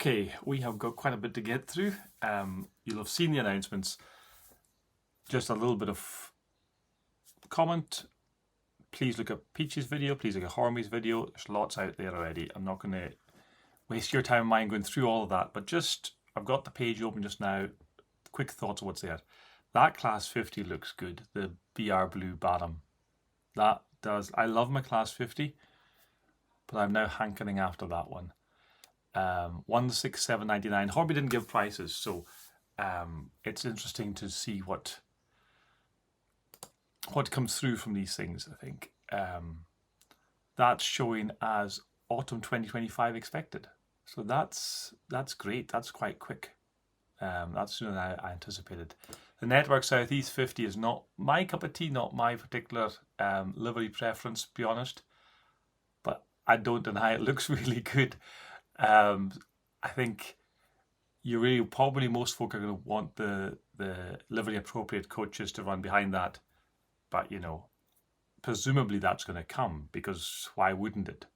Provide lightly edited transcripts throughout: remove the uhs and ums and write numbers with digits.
Okay, we have got quite a bit to get through. You'll have seen the announcements. Just a little bit of comment. Please look at Peach's video. Please look at Hornby's video. There's lots out there already. I'm not going to waste your time and mine going through all of that. But just, I've got the page open just now. Quick thoughts of what's there. That Class 50 looks good. The BR Blue bottom. That does. I love my Class 50. But I'm now hankering after that one. 167.99. Hornby didn't give prices, so it's interesting to see what comes through from these things. I think that's showing as autumn 2025 expected, so that's great. That's quite quick. That's sooner than I anticipated. The Network Southeast 50 is not my cup of tea, not my particular livery preference, to be honest, but I don't deny it looks really good. I think probably most folk are going to want the livery appropriate coaches to run behind that, but you know, presumably that's going to come, because why wouldn't it?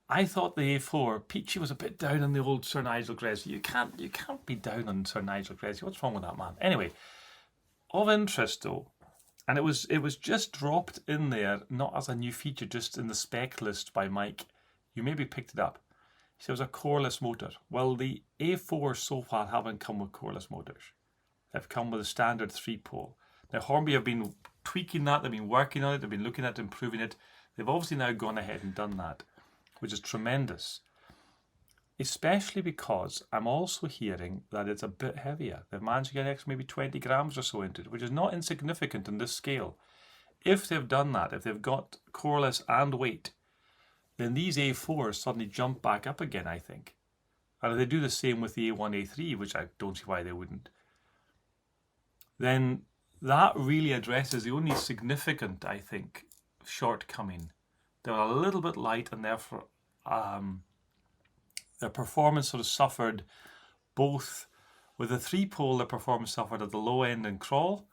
I thought the A4 Peachy was a bit down on the old Sir Nigel Gresley. You can't be down on Sir Nigel Gresley. What's wrong with that man? Anyway, of interest though, and it was just dropped in there, not as a new feature, just in the spec list by Mike. You maybe picked it up. He said it was a coreless motor. Well, the A4 so far haven't come with coreless motors. They've come with a standard 3-pole. Now, Hornby have been tweaking that. They've been working on it. They've been looking at improving it. They've obviously now gone ahead and done that, which is tremendous. Especially because I'm also hearing that it's a bit heavier. They've managed to get extra maybe 20 grams or so into it, which is not insignificant in this scale. If they've done that, if they've got coreless and weight, then these A4s suddenly jump back up again, I think. And if they do the same with the A1, A3, which I don't see why they wouldn't, then that really addresses the only significant, I think, shortcoming. They're a little bit light, and therefore their performance sort of suffered both with the 3-pole. Their performance suffered at the low end in crawl,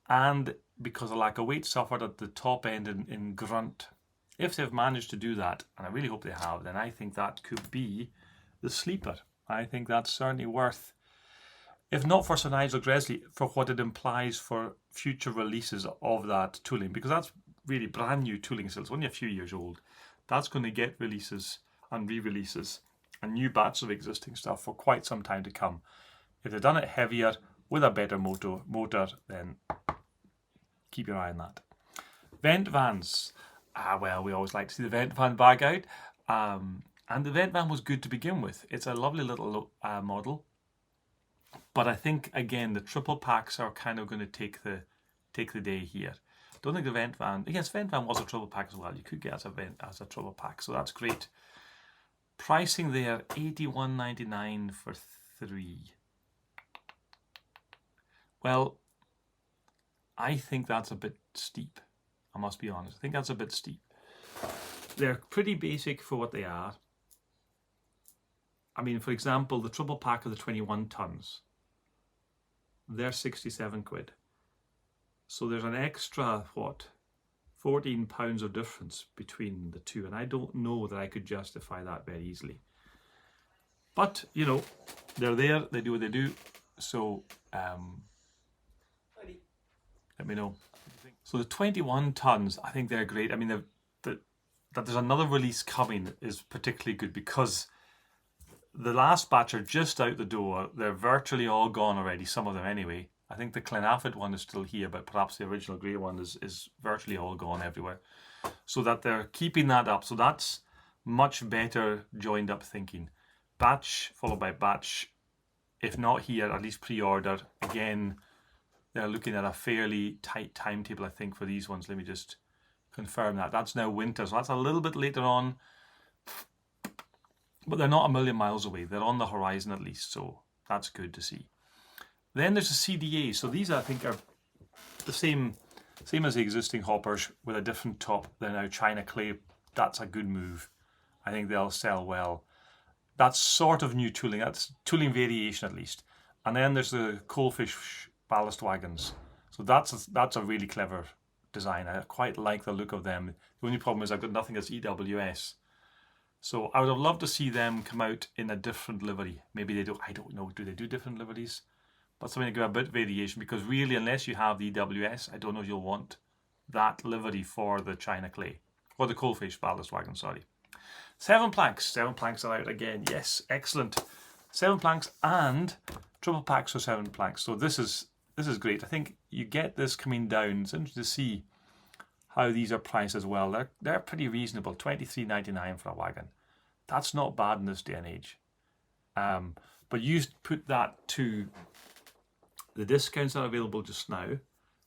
and because of lack of weight, suffered at the top end in grunt. If they've managed to do that, and I really hope they have, then I think that could be the sleeper. I think that's certainly worth, if not for Sir Nigel Gresley, for what it implies for future releases of that tooling, because that's really brand new tooling still. It's only a few years old. That's going to get releases and re-releases and new batches of existing stuff for quite some time to come. If they've done it heavier with a better motor, then keep your eye on that. Vent vans. Well, we always like to see the vent van bag out, and the vent van was good to begin with. It's a lovely little model, but I think again the triple packs are kind of going to take the day here. Don't think the vent van. Yes, vent van was a triple pack as well. You could get as a triple pack, so that's great. Pricing there, $81.99 for 3. Well, I think that's a bit steep. I must be honest. I think that's a bit steep. They're pretty basic for what they are. I mean, for example, the triple pack of the 21 tons, they're 67 quid. So there's an extra, 14 pounds of difference between the two. And I don't know that I could justify that very easily. But, you know, they're there. They do what they do. So, let me know. So the 21 tons, I think they're great. I mean, that there's another release coming is particularly good, because the last batch are just out the door. They're virtually all gone already, some of them anyway. I think the Clenafit one is still here, but perhaps the original grey one is virtually all gone everywhere. So that they're keeping that up. So that's much better joined up thinking. Batch followed by batch. If not here, at least pre-order. Again, they're looking at a fairly tight timetable, I think, for these ones. Let me just confirm that. That's now winter, so that's a little bit later on. But they're not a million miles away. They're on the horizon at least, so that's good to see. Then there's the CDA. So these, I think, are the same as the existing hoppers with a different top. They're now China clay. That's a good move. I think they'll sell well. That's sort of new tooling. That's tooling variation at least. And then there's the Coalfish ballast wagons. So that's a really clever design. I quite like the look of them. The only problem is I've got nothing that's EWS. So I would have loved to see them come out in a different livery. Maybe they don't, I don't know, do they do different liveries? But something to give a bit of variation, because really, unless you have the EWS, I don't know if you'll want that livery for the China Clay, or the Coalface ballast wagon, sorry. 7 planks are out again, yes, excellent. 7 planks and triple packs for 7 planks, so this is great. I think you get this coming down. It's interesting to see how these are priced as well. They're pretty reasonable, $23.99 for a wagon. That's not bad in this day and age. But you put that to the discounts that are available just now,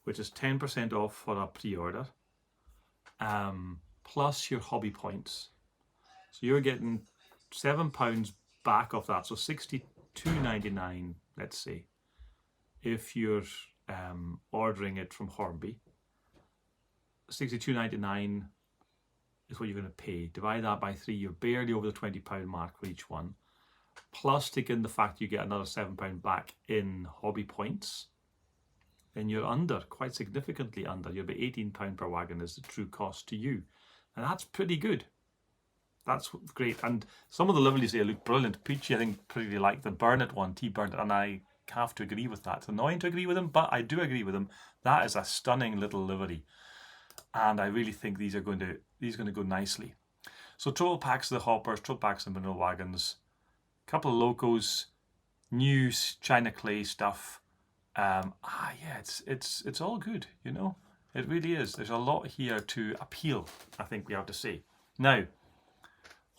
which is 10% off for a pre-order, plus your hobby points. So you're getting £7 back off that, so $62.99, let's say, if you're ordering it from Hornby. $62.99 is what you're going to pay. Divide that by 3, you're barely over the £20 mark for each one. Plus take in the fact you get another £7 back in hobby points, then you're under, quite significantly under. You'll be £18 per wagon is the true cost to you. And that's pretty good. That's great. And some of the liveries there look brilliant. Peachy, I think, pretty like the Burnett one, T. Burnett, and I have to agree with that. It's annoying to agree with him, but I do agree with him. That is a stunning little livery. And I really think these are going to go nicely. So triple packs of the hoppers, triple packs of the mineral wagons, a couple of locos, new China Clay stuff. Yeah, it's all good, you know. It really is. There's a lot here to appeal, I think we have to say. Now,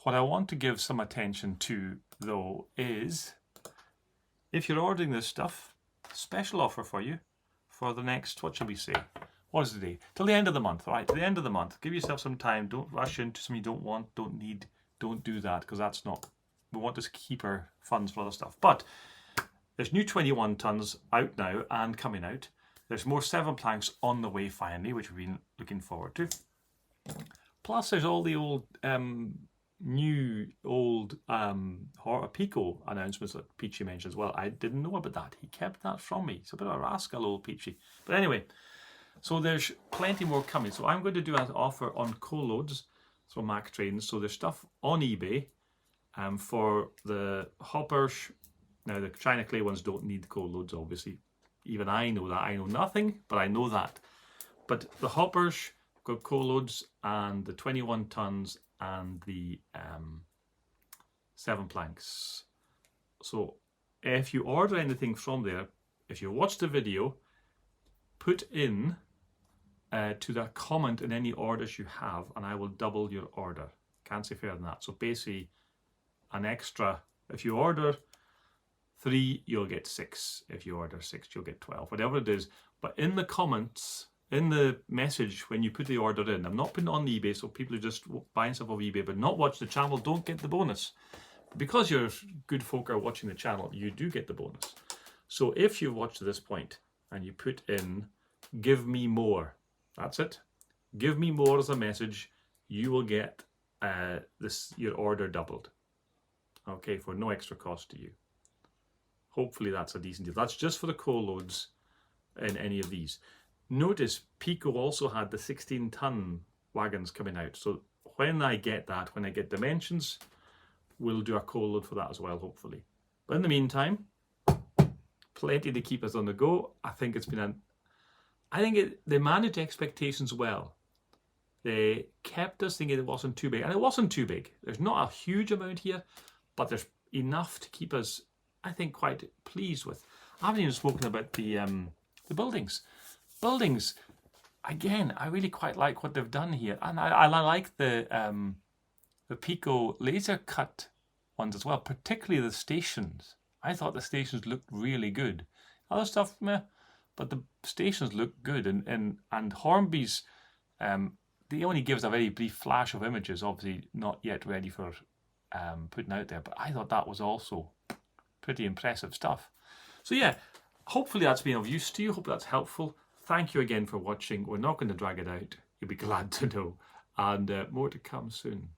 what I want to give some attention to, though, is if you're ordering this stuff, special offer for you for the next, what shall we say? What is the day? Till the end of the month, all right? Till the end of the month. Give yourself some time. Don't rush into something you don't want, don't need. Don't do that, because that's not... We want to keep our funds for other stuff. But there's new 21 tons out now and coming out. There's more 7 planks on the way finally, which we've been looking forward to. Plus there's all the old, Pico announcements that Peachy mentioned as well. I didn't know about that. He kept that from me. It's a bit of a rascal, old Peachy. But anyway, so there's plenty more coming. So I'm going to do an offer on co-loads from Mac Trains. So there's stuff on eBay for the hoppers. Now the China Clay ones don't need co-loads, obviously. Even I know that. I know nothing, but I know that. But the hoppers got co-loads, and the 21 tons and the 7 planks. So if you order anything from there, if you watch the video, put in to the comment in any orders you have, and I will double your order. Can't say fairer than that. So basically an extra, if you order 3, you'll get 6. If you order 6, you'll get 12, whatever it is. But in the comments, in the message, when you put the order in, I'm not putting it on eBay, so people who just buying stuff off eBay but not watch the channel don't get the bonus. But because you're good folk are watching the channel, you do get the bonus. So if you've watched to this point and you put in, give me more, that's it. Give me more as a message, you will get your order doubled. Okay, for no extra cost to you. Hopefully that's a decent deal. That's just for the co-loads in any of these. Notice Pico also had the 16-ton wagons coming out. So when I get that, when I get dimensions, we'll do a co-load for that as well, hopefully. But in the meantime, plenty to keep us on the go. I think it's been they managed expectations well. They kept us thinking it wasn't too big, and it wasn't too big. There's not a huge amount here, but there's enough to keep us, I think, quite pleased with. I haven't even spoken about the buildings. Buildings, again, I really quite like what they've done here, and I like the Pico laser cut ones as well, particularly the stations. I thought the stations looked really good. Other stuff, meh, but the stations look good, and Hornby's, they only gives a very brief flash of images, obviously not yet ready for putting out there, but I thought that was also pretty impressive stuff. So yeah, hopefully that's been of use to you. Hope that's helpful. Thank you again for watching. We're not going to drag it out. You'll be glad to know. And more to come soon.